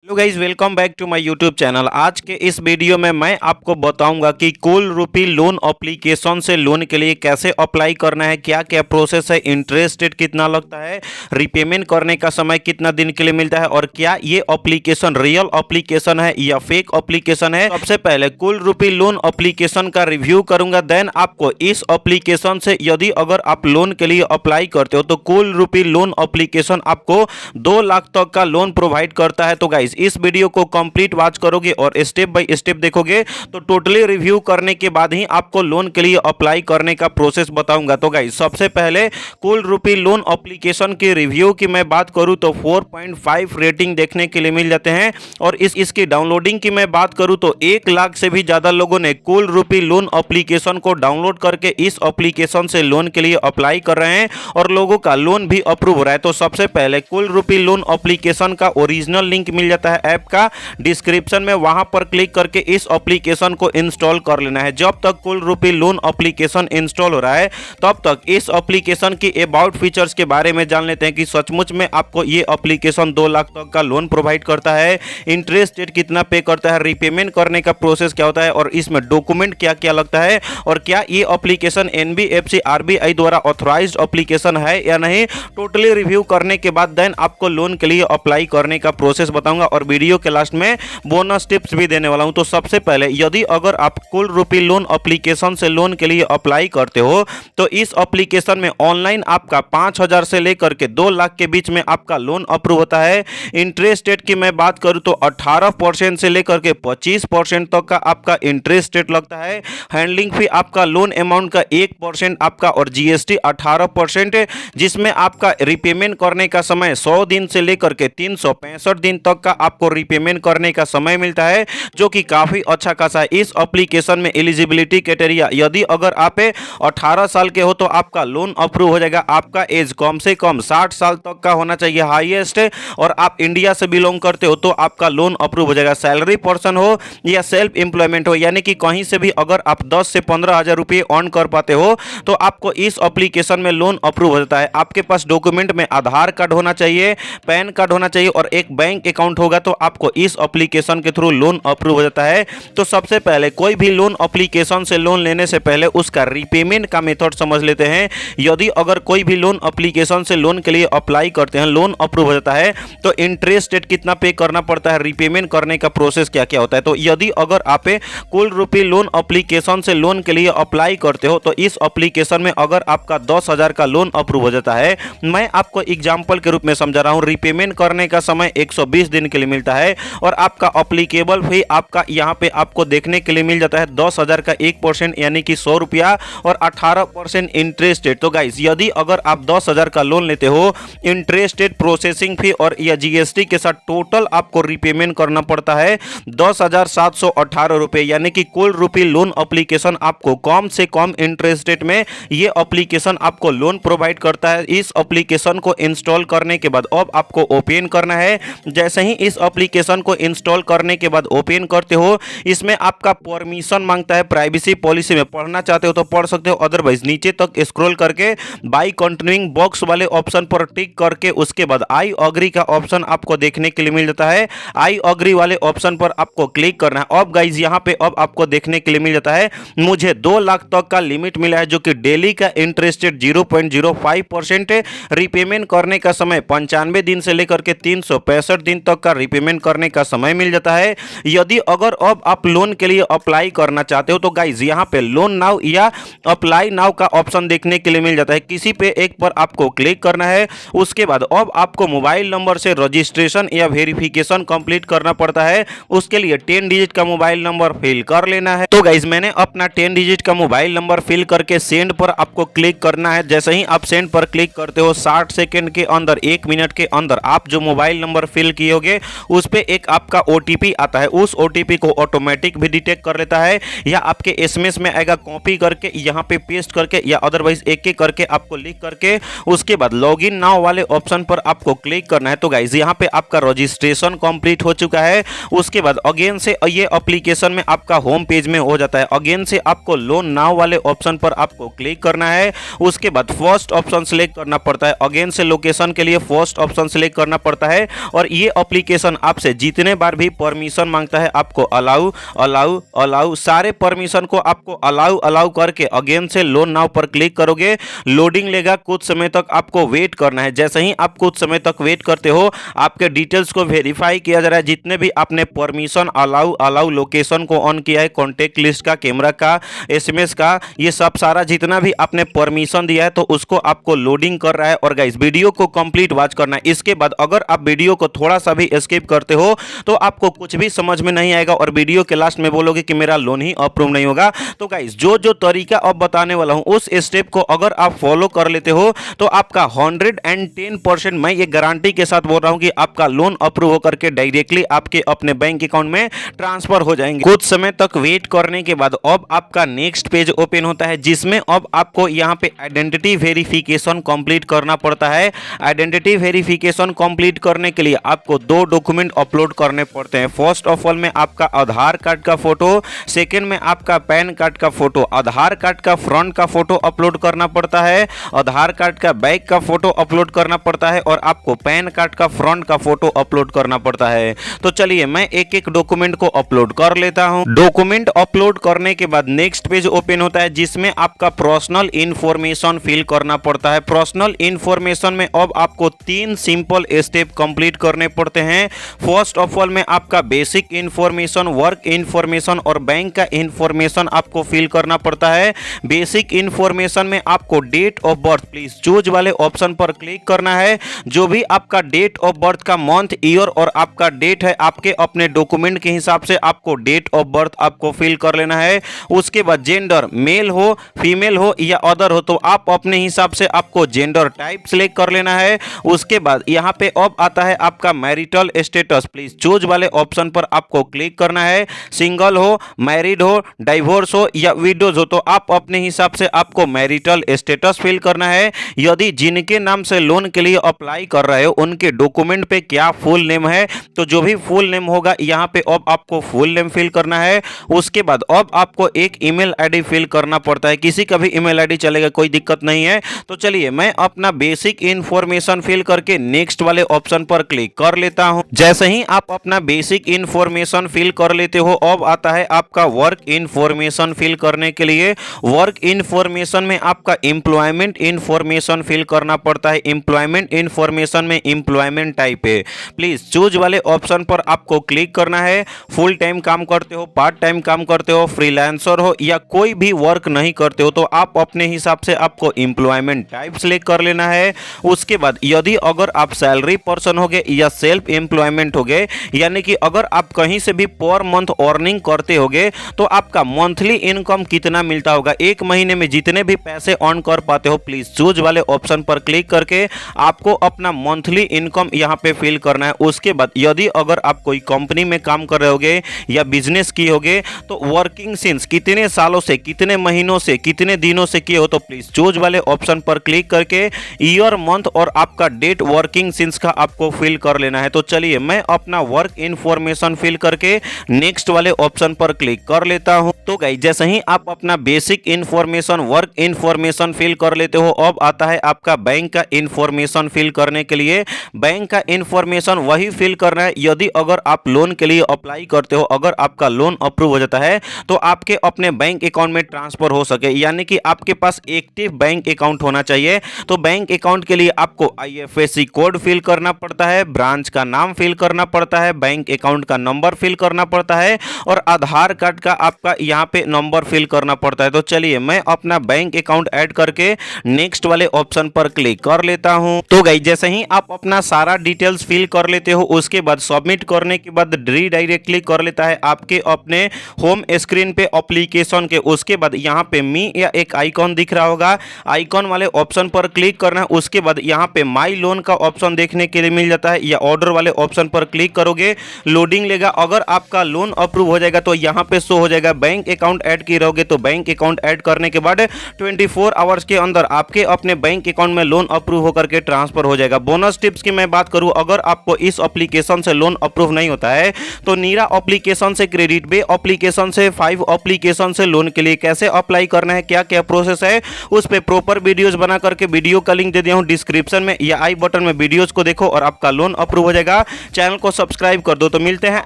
Hello guys, welcome back to my YouTube channel. आज के इस वीडियो में मैं आपको बताऊंगा कि कूल रूपी लोन एप्लीकेशन से लोन के लिए कैसे अप्लाई करना है, क्या क्या प्रोसेस है, इंटरेस्ट रेट कितना लगता है, रिपेमेंट करने का समय कितना दिन के लिए मिलता है और क्या ये एप्लीकेशन रियल एप्लीकेशन है या फेक एप्लीकेशन है। सबसे पहले कूल रूपी लोन एप्लीकेशन का रिव्यू करूंगा, देन आपको इस एप्लीकेशन से यदि अगर आप लोन के लिए अप्लाई करते हो तो कूल रूपी लोन एप्लीकेशन आपको 2 लाख तक का लोन प्रोवाइड करता है। तो गाइज इस वीडियो को कंप्लीट वॉच करोगे और स्टेप बाय स्टेप देखोगे तो टोटली रिव्यू करने के बाद ही आपको लोन के लिए अप्लाई करने का प्रोसेस बताऊंगा। तो गाइज सबसे पहले कूल रूपी लोन एप्लीकेशन की रिव्यू की मैं बात करूं तो 4.5 रेटिंग देखने के लिए मिल जाते हैं और इसकी डाउनलोडिंग की मैं बात करूं तो 1 लाख से भी ज्यादा लोगों ने कूल रूपी लोन एप्लीकेशन को डाउनलोड करके इस एप्लीकेशन से लोन के लिए अप्लाई कर रहे हैं और लोगों का लोन भी अप्रूव हो रहा है। तो सबसे पहले कूल रूपी लोन एप्लीकेशन का ओरिजिनल लिंक मिल जाता है ऐप का डिस्क्रिप्शन में, वहां पर क्लिक करके इस एप्लीकेशन को इंस्टॉल कर लेना है। जब तक कूल रूपी लोन एप्लीकेशन इंस्टॉल हो रहा है तब तक इस एप्लीकेशन की अबाउट फीचर्स के बारे में जान लेते हैं कि सचमुच में आपको ये एप्लीकेशन 2 लाख तक का लोन प्रोवाइड करता है, इंटरेस्ट रेट कितना पे करता है, रिपेमेंट करने का प्रोसेस क्या होता है और इसमें डॉक्यूमेंट क्या क्या लगता है और क्या ये एप्लीकेशन एनबीएफसी आरबीआई द्वारा ऑथराइज्ड एप्लीकेशन है या नहीं। टोटली रिव्यू करने के बाद देन आपको लोन के लिए अप्लाई करने का प्रोसेस बताऊंगा और वीडियो के लास्ट में बोनस टिप्स भी देने वाला हूं। तो सबसे पहले यदि अगर आप कूल रूपी लोन एप्लीकेशन से लोन के लिए अप्लाई करते हो तो इस एप्लीकेशन में ऑनलाइन आपका 5,000 से लेकर के 2 लाख के बीच में आपका लोन अप्रूव होता है। इंटरेस्ट रेट की मैं बात करूं तो 18% से लेकर के 25% तक का आपका इंटरेस्ट रेट लगता है। हैंडलिंग फी आपका लोन अमाउंट का 1% आपका और जीएसटी 18%, जिसमें आपका रिपेमेंट करने का समय 100 दिन से लेकर के 365 दिन तक का आपको रिपेमेंट करने का समय मिलता है, जो कि काफी अच्छा खासा है। इस एप्लीकेशन में एलिजिबिलिटी क्राइटेरिया यदि अगर आप 18 साल के हो तो आपका लोन अप्रूव हो जाएगा। आपका एज कम से कम 60 साल तक का होना चाहिए हाईएस्ट, और आप इंडिया से बिलोंग करते हो तो आपका लोन अप्रूव हो जाएगा। सैलरी पर्सन हो या सेल्फ एम्प्लॉयमेंट हो, यानी कि कहीं से भी अगर आप 10 से 15 हजार रुपये अर्न कर पाते हो तो आपको इस एप्लीकेशन में लोन अप्रूव हो जाता है। आपके पास डॉक्यूमेंट में आधार कार्ड होना चाहिए, पैन कार्ड होना चाहिए और एक बैंक अकाउंट होगा तो आपको इस एप्लीकेशन के थ्रू लोन अप्रूव हो जाता है। तो सबसे पहले कोई भी लोन एप्लीकेशन से लोन लेने से पहले उसका रीपेमेंट का मेथड समझ लेते हैं। यदि अगर कोई भी लोन एप्लीकेशन से लोन के लिए अप्लाई करते हैं, लोन अप्रूव हो जाता है तो इंटरेस्ट रेट कितना पे करना पड़ता है, रिपेमेंट करने का प्रोसेस क्या क्या होता है। तो यदि अगर आप कूल रूपी लोन एप्लीकेशन से लोन के लिए अप्लाई करते हो तो इस एप्लीकेशन में अगर आपका 10,000 का लोन अप्रूव हो जाता है, मैं आपको एग्जांपल के रूप में समझा रहा हूं, रिपेमेंट करने का समय 120 दिन के लिए मिलता है और आपका एप्लीकेबल फी आपका यहां पे आपको देखने के लिए मिल जाता है 10,000 का 1% यानी कि 100 रुपया और 18% इंटरेस्ट रेट। तो गाइस यदि अगर आप 10,000 का लोन लेते हो, इंटरेस्ट रेट, प्रोसेसिंग फी और या जीएसटी के साथ टोटल आपको रिपेमेंट करना पड़ता है 10,718 रुपए, यानी कि कूल रूपी लोन एप्लीकेशन आपको कम से कम इंटरेस्ट रेट में ये एप्लीकेशन आपको लोन प्रोवाइड करता है। इस एप्लीकेशन को इंस्टॉल करने के बाद अब आपको ओपन करना है। जैसे ही इस एप्लीकेशन को इंस्टॉल करने के बाद ओपन करते हो, इसमें आपका परमिशन मांगता है। प्राइवेसी पॉलिसी में पढ़ना चाहते हो तो पढ़ सकते हो, अदरवाइज नीचे तक स्क्रॉल करके बाय कंटिन्यूइंग बॉक्स वाले ऑप्शन पर टिक करके उसके बाद आई अग्री का ऑप्शन आपको देखने के लिए मिल जाता है। आई अग्री वाले ऑप्शन पर आपको क्लिक करना है। अब गाइज यहाँ पे अब आपको देखने के लिए मिल जाता है मुझे 2 लाख तक का लिमिट मिला है, जो कि डेली का इंटरेस्ट रेट 0.05% है। रिपेमेंट करने का समय 95 दिन से लेकर के 365 दिन तक का रिपेमेंट करने का समय मिल जाता है। यदि अगर अब आप लोन के लिए अप्लाई करना चाहते हो तो गाइज यहाँ पे लोन नाउ या अप्लाई नाउ का ऑप्शन देखने के लिए मिल जाता है। किसी पे एक पर आपको क्लिक करना है। उसके बाद अब आपको मोबाइल नंबर से रजिस्ट्रेशन या वेरिफिकेशन कंप्लीट करना पड़ता है। उसके लिए 10 डिजिट का मोबाइल नंबर फिल कर लेना है। तो गाइज मैंने अपना 10 डिजिट का मोबाइल नंबर फिल करके सेंड पर आपको क्लिक करना है। जैसे ही आप सेंड पर क्लिक करते हो 60 सेकंड के अंदर, 1 मिनट के अंदर आप जो मोबाइल नंबर फिल किए होगे उस पे एक आपका ओटीपी आता है। उस ओटीपी को ऑटोमेटिक भी डिटेक्ट कर लेता है या आपके एसएमएस में आएगा, कॉपी करके यहाँ पे पेस्ट करके या अदरवाइज एक एक करके आपको लिख करके उसके बाद लॉगिन नाउ वाले ऑप्शन पर आपको क्लिक करना है। तो गाइज यहाँ पे आपका रजिस्ट्रेशन कंप्लीट हो चुका है। उसके बाद अगेन से ये एप्लीकेशन में आपका होम पेज में हो जाता है। अगेन से आपको लोन नाउ वाले ऑप्शन पर आपको क्लिक करना है। उसके बाद फर्स्ट ऑप्शन सिलेक्ट करना पड़ता है। अगेन से लोकेशन के लिए फर्स्ट ऑप्शन सिलेक्ट करना पड़ता है और ये एप्लीकेशन एप्लीकेशन आपसे जितने बार भी परमिशन मांगता है आपको अलाउ अलाउ अलाउ सारे परमिशन को आपको अलाउ अलाउ करके अगेन से लोन नाउ पर क्लिक करोगे। लोडिंग लेगा, कुछ समय तक आपको वेट करना है। जैसे ही आप कुछ समय तक वेट करते हो आपके डिटेल्स को वेरीफाई किया जा रहा है। जितने भी आपने परमिशन अलाउ अलाउ लोकेशन को ऑन किया है, कॉन्टेक्ट लिस्ट का, कैमरा का, एसएमएस का, ये सब सारा जितना भी आपने परमिशन दिया है तो उसको आपको लोडिंग कर रहा है। और गाइस वीडियो को कंप्लीट वॉच करना है। इसके बाद अगर आप वीडियो को थोड़ा सा भी स्किप करते हो तो आपको कुछ भी समझ में नहीं आएगा और वीडियो के लास्ट में बोलोगे कि मेरा लोन ही अप्रूव नहीं होगा। तो गाइस जो जो तरीका अब बताने वाला हूं उस स्टेप को अगर आप फॉलो कर लेते हो तो आपका 110% मैं ये गारंटी के साथ बोल रहा हूं कि आपका लोन अप्रूव होकर के डायरेक्टली आपके अपने बैंक अकाउंट में ट्रांसफर हो जाएंगे। कुछ समय तक वेट करने के बाद अब आपका नेक्स्ट पेज ओपन होता है जिसमें अब आपको यहां पे आइडेंटिटी वेरिफिकेशन कंप्लीट करना पड़ता है। आइडेंटिटी वेरिफिकेशन कंप्लीट करने के लिए आपको 2 डॉक्यूमेंट अपलोड करने पड़ते हैं। फर्स्ट ऑफ ऑल में आपका आधार कार्ड का फोटो, सेकंड में आपका पैन कार्ड का फोटो। आधार कार्ड का फ्रंट का फोटो अपलोड करना पड़ता है, आधार कार्ड का बैक का फोटो अपलोड करना पड़ता है और आपको पैन कार्ड का फ्रंट का फोटो अपलोड करना पड़ता है। तो चलिए मैं एक एक डॉक्यूमेंट को अपलोड कर लेता हूं। डॉक्यूमेंट अपलोड करने के बाद नेक्स्ट पेज ओपन होता है जिसमें आपका पर्सनल इंफॉर्मेशन फिल करना पड़ता है। पर्सनल इंफॉर्मेशन में अब आपको 3 सिंपल स्टेप कंप्लीट करने पड़ते हैं। फर्स्ट ऑफ ऑल में आपका बेसिक इंफॉर्मेशन, वर्क इंफॉर्मेशन और बैंक का इंफॉर्मेशन आपको फिल करना पड़ता है। बेसिक इंफॉर्मेशन में आपको date of birth, please choose वाले ऑप्शन पर क्लिक करना है। जो भी आपका डेट ऑफ बर्थ का मंथ, ईयर और आपका डेट है आपके अपने डॉक्यूमेंट के हिसाब से आपको डेट ऑफ बर्थ आपको फिल कर लेना है। उसके बाद जेंडर, मेल हो, फीमेल हो या अदर हो तो आप अपने हिसाब से आपको जेंडर टाइप सिलेक्ट कर लेना है। उसके बाद यहां पे अब आता है आपका मैरिटल स्टेटस, प्लीज चूज वाले ऑप्शन पर आपको क्लिक करना है। सिंगल हो, मैरिड हो, डाइवोर्स हो या विडोज हो तो आप अपने हिसाब से आपको मैरिटल स्टेटस फिल करना है। यदि जिनके नाम से लोन के लिए अप्लाई कर रहे हो उनके डॉक्यूमेंट पे क्या फुल नेम है तो जो भी फुल नेम होगा यहां पे अब आपको फुल नेम फिल करना है। उसके बाद अब आपको एक ईमेल आईडी फिल करना पड़ता है। किसी का भी ईमेल आईडी चलेगा, कोई दिक्कत नहीं है। तो चलिए मैं अपना बेसिक इंफॉर्मेशन फिल करके नेक्स्ट वाले ऑप्शन पर क्लिक कर लेता हूं। जैसे ही आप अपना बेसिक इंफॉर्मेशन फिल कर लेते हो अब आता है आपका वर्क इंफॉर्मेशन फिल करने के लिए। वर्क इंफॉर्मेशन में आपका एम्प्लॉयमेंट इंफॉर्मेशन फिल करना पड़ता है। एम्प्लॉयमेंट इंफॉर्मेशन में एम्प्लॉयमेंट टाइप है, प्लीज चूज वाले ऑप्शन पर आपको क्लिक करना है। फुल टाइम काम करते हो, पार्ट टाइम काम करते हो, फ्रीलांसर हो या कोई भी वर्क नहीं करते हो तो आप अपने हिसाब से आपको एम्प्लॉयमेंट टाइप सिलेक्ट कर लेना है। उसके बाद यदि अगर आप सैलरी पर्सन होगे या सेल्फ एम्प्लॉयमेंट होगे यानी कि अगर आप कहीं से भी पर मंथ अर्निंग करते होगे तो आपका मंथली इनकम कितना मिलता होगा, एक महीने में जितने भी पैसे अर्न कर पाते हो प्लीज चूज वाले ऑप्शन पर क्लिक करके आपको अपना मंथली इनकम यहां पे फिल करना है। उसके बाद यदि अगर आप कोई कंपनी में काम कर रहे होगे या बिजनेस किए होगे तो वर्किंग सिंस कितने सालों से, कितने महीनों से, कितने दिनों से किए हो तो प्लीज चूज वाले ऑप्शन पर क्लिक करके ईयर, मंथ और आपका डेट वर्किंग सिंस का आपको फिल कर लेना है। तो चलिए मैं अपना वर्क इंफॉर्मेशन फिल करके नेक्स्ट वाले ऑप्शन पर क्लिक कर लेता हूं। तो गाइस जैसे ही आप अपना basic information, work information fill कर लेते हो अब आता है आपका बैंक का इंफॉर्मेशन फिल करने के लिए। बैंक का इंफॉर्मेशन वही फिल करना है यदि अगर आप लोन के लिए अप्लाई करते हो, अगर आपका लोन अप्रूव हो जाता है तो आपके अपने बैंक अकाउंट में ट्रांसफर हो सके, यानी कि आपके पास एक्टिव बैंक अकाउंट होना चाहिए। तो बैंक अकाउंट के लिए आपको आईएफएससी कोड फिल करना पड़ता है, ब्रांच का नाम फिल करना पड़ता है, बैंक अकाउंट का नंबर फिल करना पड़ता है और आधार कार्ड का आपका यहां पे नंबर फिल करना पड़ता है। तो चलिए मैं अपना बैंक अकाउंट ऐड करके नेक्स्ट वाले ऑप्शन पर क्लिक कर लेता हूं। तो गाइस जैसे ही आप अपना सारा डिटेल्स फिल कर लेते हो उसके बाद सबमिट करने के बाद डायरेक्टली कर लेता है आपके अपने होम स्क्रीन पे एप्लीकेशन के। उसके बाद यहां पे मी या एक आइकॉन दिख रहा होगा, आइकॉन वाले ऑप्शन पर क्लिक करना है। उसके बाद यहां पे माई लोन का ऑप्शन देखने के लिए मिल जाता है या ऑर्डर वाले ऑप्शन पर क्लिक करोगे, लोडिंग लेगा। अगर आपका लोन अप्रूव हो जाएगा तो यहां पे शो हो जाएगा बैंक अकाउंट ऐड किए रहोगे तो बैंक अकाउंट ऐड करने के बाद 24 आवर्स के अंदर आपके अपने बैंक अकाउंट में लोन अप्रूव होकर के ट्रांसफर हो जाएगा। बोनस टिप्स की मैं बात करूं, अगर आपको इस एप्लीकेशन से लोन अप्रूव नहीं होता है तो नीरा एप्लीकेशन से, क्रेडिट बे एप्लीकेशन से, 5 एप्लीकेशन से लोन के लिए कैसे अप्लाई करना है, क्या क्या प्रोसेस है, उस पे प्रॉपर वीडियोस बना करके वीडियो का लिंक दे दिया हूं डिस्क्रिप्शन में या आई बटन में, वीडियोस को देखो और आपका लोन अप्रूव हो जाएगा। चैनल को सब्सक्राइब कर दो। तो मिलते हैं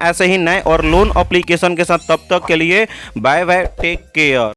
ऐसे ही नए और लोन एप्लीकेशन के साथ, तब तक के लिए बाय बाय, टेक केयर।